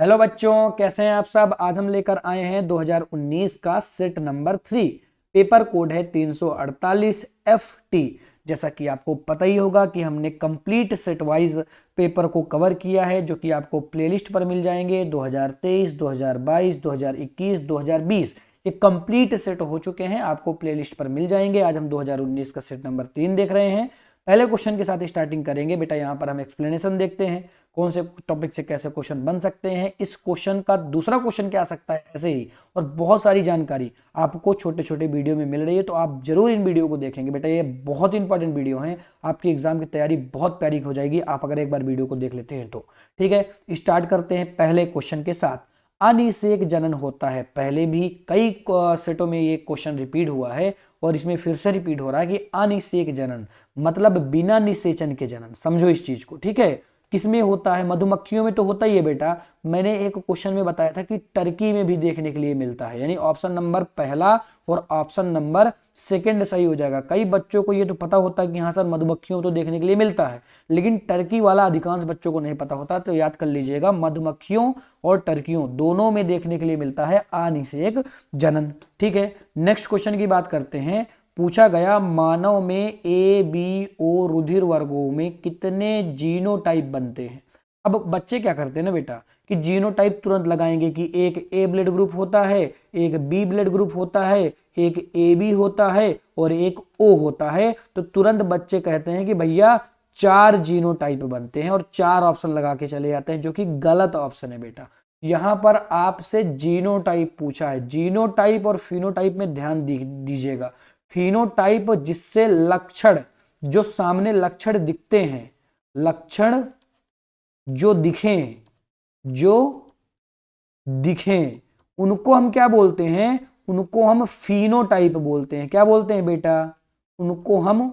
Hello बच्चों, कैसे हैं आप सब। आज हम लेकर आए हैं 2019 का सेट नंबर 3। पेपर कोड है 348 FT। जैसा कि आपको पता ही होगा कि हमने कंप्लीट सेट वाइज पेपर को कवर किया है, जो कि आपको प्लेलिस्ट पर मिल जाएंगे। 2023, 2022, 2021, 2020 ये कंप्लीट सेट हो चुके हैं, आपको प्लेलिस्ट पर मिल जाएंगे। आज हम 2019 का सेट नंबर 3 देख रहे हैं। पहले क्वेश्चन के साथ स्टार्टिंग करेंगे बेटा। यहाँ पर हम एक्सप्लेनेशन देखते हैं कौन से टॉपिक से कैसे क्वेश्चन बन सकते हैं। इस क्वेश्चन का दूसरा क्वेश्चन क्या आ सकता है, ऐसे ही और बहुत सारी जानकारी आपको छोटे छोटे वीडियो में मिल रही है, तो आप जरूर इन वीडियो को देखेंगे बेटा। ये बहुत इंपॉर्टेंट वीडियो हैं, आपकी एग्जाम की तैयारी बहुत प्यारी हो जाएगी आप अगर एक बार वीडियो को देख लेते हैं तो। ठीक है, स्टार्ट करते हैं पहले क्वेश्चन के साथ। अनिषेक जनन होता है। पहले भी कई सेटों में ये क्वेश्चन रिपीट हुआ है और इसमें फिर से रिपीट हो रहा है कि अनिषेक जनन मतलब बिना निषेचन के जनन। समझो इस चीज को। ठीक है, किसमें होता है? मधुमक्खियों में तो होता ही है बेटा। मैंने एक क्वेश्चन में बताया था कि टर्की में भी देखने के लिए मिलता है, यानी ऑप्शन नंबर पहला और ऑप्शन नंबर सेकंड सही हो जाएगा। कई बच्चों को ये तो पता होता है कि हाँ सर मधुमक्खियों तो देखने के लिए मिलता है, लेकिन टर्की वाला अधिकांश बच्चों को नहीं पता होता। तो याद कर लीजिएगा, मधुमक्खियों और टर्कियों दोनों में देखने के लिए मिलता है अनिषेक जनन। ठीक है, नेक्स्ट क्वेश्चन की बात करते हैं। पूछा गया, मानव में ABO रुधिर वर्गों में कितने जीनोटाइप बनते हैं। अब बच्चे क्या करते हैं ना बेटा कि जीनोटाइप तुरंत लगाएंगे कि एक A ब्लड ग्रुप होता है, एक B ब्लड ग्रुप होता है, एक AB होता है और एक O होता है। तो तुरंत बच्चे कहते हैं कि भैया 4 जीनोटाइप बनते हैं और 4 ऑप्शन लगा के चले जाते हैं, जो कि गलत ऑप्शन है बेटा। यहां पर आपसे जीनोटाइप पूछा है। जीनोटाइप और फिनोटाइप में ध्यान दीजिएगा। फिनोटाइप जिससे लक्षण, जो सामने लक्षण दिखते हैं, लक्षण जो दिखें उनको हम क्या बोलते हैं? उनको हम फिनोटाइप बोलते हैं। क्या बोलते हैं बेटा? उनको हम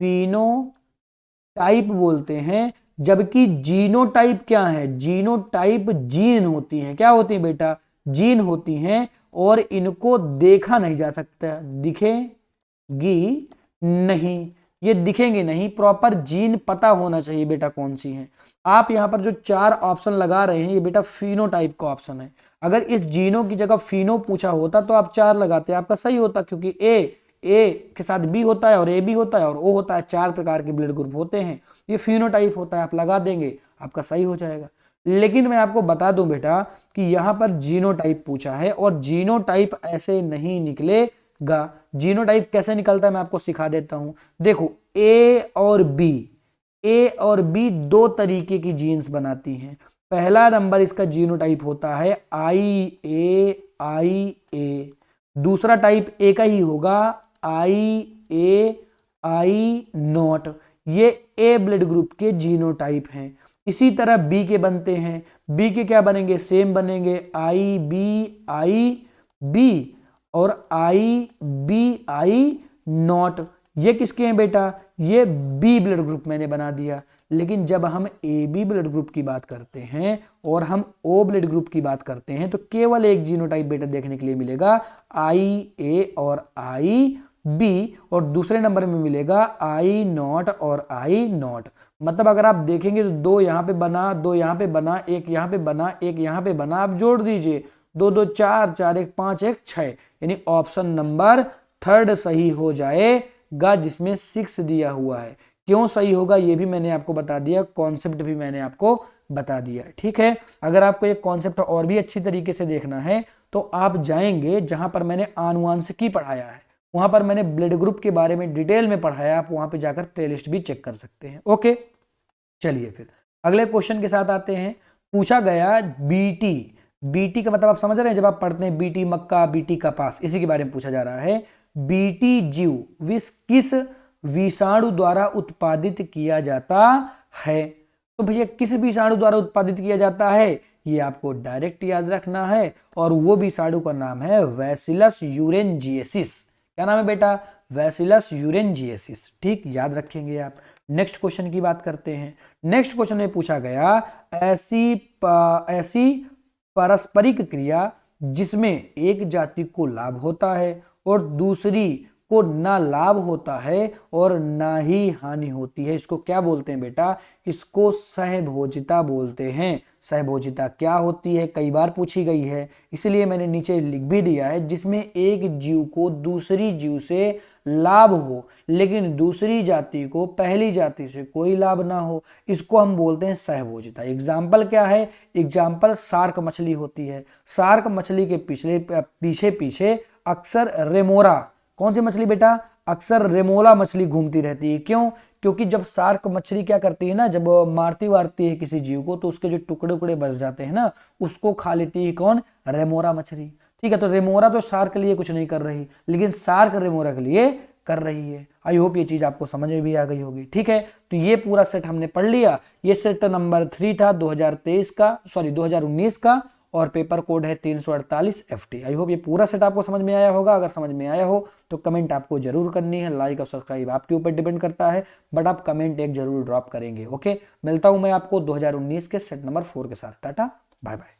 फिनोटाइप बोलते हैं। जबकि जीनोटाइप क्या है? जीनोटाइप जीन होती हैं। क्या होती हैं बेटा? जीन होती हैं और इनको देखा नहीं जा सकता। दिखेगी नहीं, ये दिखेंगे नहीं। प्रॉपर जीन पता होना चाहिए बेटा कौन सी है। आप यहां पर जो 4 ऑप्शन लगा रहे हैं ये बेटा फिनोटाइप का ऑप्शन है। अगर इस जीनों की जगह फिनो पूछा होता तो आप 4 लगाते, आपका सही होता, क्योंकि ए के साथ बी होता है और ए बी होता है और ओ होता है। 4 प्रकार के ब्लड ग्रुप होते हैं, ये फिनोटाइप होता है। आप लगा देंगे, आपका सही हो जाएगा। लेकिन मैं आपको बता दूं बेटा कि यहां पर जीनोटाइप पूछा है और जीनोटाइप ऐसे नहीं निकलेगा। जीनोटाइप कैसे निकलता है मैं आपको सिखा देता हूं। देखो, ए और बी 2 तरीके की जीन्स बनाती हैं। पहला नंबर इसका जीनोटाइप होता है IA। दूसरा टाइप ए का ही होगा IA I0। ये ए ब्लड ग्रुप के जीनोटाइप हैं। इसी तरह बी के बनते हैं। बी के क्या बनेंगे? सेम बनेंगे, IBI-B और IBI0। ये किसके हैं बेटा? ये बी ब्लड ग्रुप मैंने बना दिया। लेकिन जब हम AB ब्लड ग्रुप की बात करते हैं और हम O ब्लड ग्रुप की बात करते हैं तो केवल एक जीनोटाइप बेटा देखने के लिए मिलेगा, IA और IB, और दूसरे नंबर में मिलेगा I0 और I0। मतलब अगर आप देखेंगे तो 2 यहां पे बना, 2 यहां पे बना, एक यहां पे बना, एक यहां पे बना। आप जोड़ दीजिए, 2 2 4, 4 1 5 1 6, यानी ऑप्शन नंबर 3 सही हो जाएगा, जिसमें 6 दिया हुआ है। क्यों सही होगा ये भी मैंने आपको बता दिया, कॉन्सेप्ट भी मैंने आपको बता दिया। ठीक है, अगर आपको एक कॉन्सेप्ट और भी अच्छी तरीके से देखना है तो आप जाएंगे जहां पर मैंने आनुवंशिकी पढ़ाया है, वहां पर मैंने ब्लड ग्रुप के बारे में डिटेल में पढ़ाया। आप वहां पे जाकर प्लेलिस्ट भी चेक कर सकते हैं। ओके, चलिए फिर अगले क्वेश्चन के साथ आते हैं। पूछा गया, बीटी का मतलब आप समझ रहे हैं, जब आप पढ़ते हैं बीटी मक्का, बीटी कपास, इसी के बारे में पूछा जा रहा है। बीटी जीव किस विषाणु द्वारा उत्पादित किया जाता है? तो भैया किस विषाणु द्वारा उत्पादित किया जाता है ये आपको डायरेक्ट याद रखना है, और वो विषाणु का नाम है बैसिलस यूरेनजिएसिस। क्या नाम है बेटा? बैसिलस यूरेनजिएसिस। ठीक, याद रखेंगे आप। नेक्स्ट क्वेश्चन की बात करते हैं। नेक्स्ट क्वेश्चन में पूछा गया, ऐसी पारस्परिक क्रिया जिसमें एक जाति को लाभ होता है और दूसरी को ना लाभ होता है और ना ही हानि होती है, इसको क्या बोलते हैं बेटा? इसको सहभोजिता बोलते हैं। सहभोजिता क्या होती है, कई बार पूछी गई है, इसलिए मैंने नीचे लिख भी दिया है। जिसमें एक जीव को दूसरी जीव से लाभ हो लेकिन दूसरी जाति को पहली जाति से कोई लाभ ना हो, इसको हम बोलते हैं सहभोजिता। एग्जाम्पल क्या है? एग्जाम्पल शार्क मछली होती है। शार्क मछली के पीछे पीछे अक्सर रेमोरा, कौन सी मछली बेटा? अक्सर रेमोला मछली घूमती रहती है। क्यों? क्योंकि जब शार्क मछली क्या करती है ना, जब मारती वारती है किसी जीव को तो उसके जो टुकड़े टुकड़े बच जाते हैं ना, उसको खा लेती है कौन? रेमोरा मछली। ठीक है, तो रेमोरा तो शार्क के लिए कुछ नहीं कर रही, लेकिन शार्क रेमोरा के लिए कर रही है। आई होप ये चीज आपको समझ में भी आ गई होगी। ठीक है, तो ये पूरा सेट हमने पढ़ लिया। ये सेट नंबर 3 था 2023 का, सॉरी 2019 का, और पेपर कोड है 348 FT। आई होप ये पूरा सेट आपको समझ में आया होगा। अगर समझ में आया हो तो कमेंट आपको जरूर करनी है, लाइक और सब्सक्राइब आपके ऊपर डिपेंड करता है, बट आप कमेंट एक जरूर ड्रॉप करेंगे। ओके, मिलता हूं मैं आपको 2019 के सेट नंबर 4 के साथ। Tata, bye bye.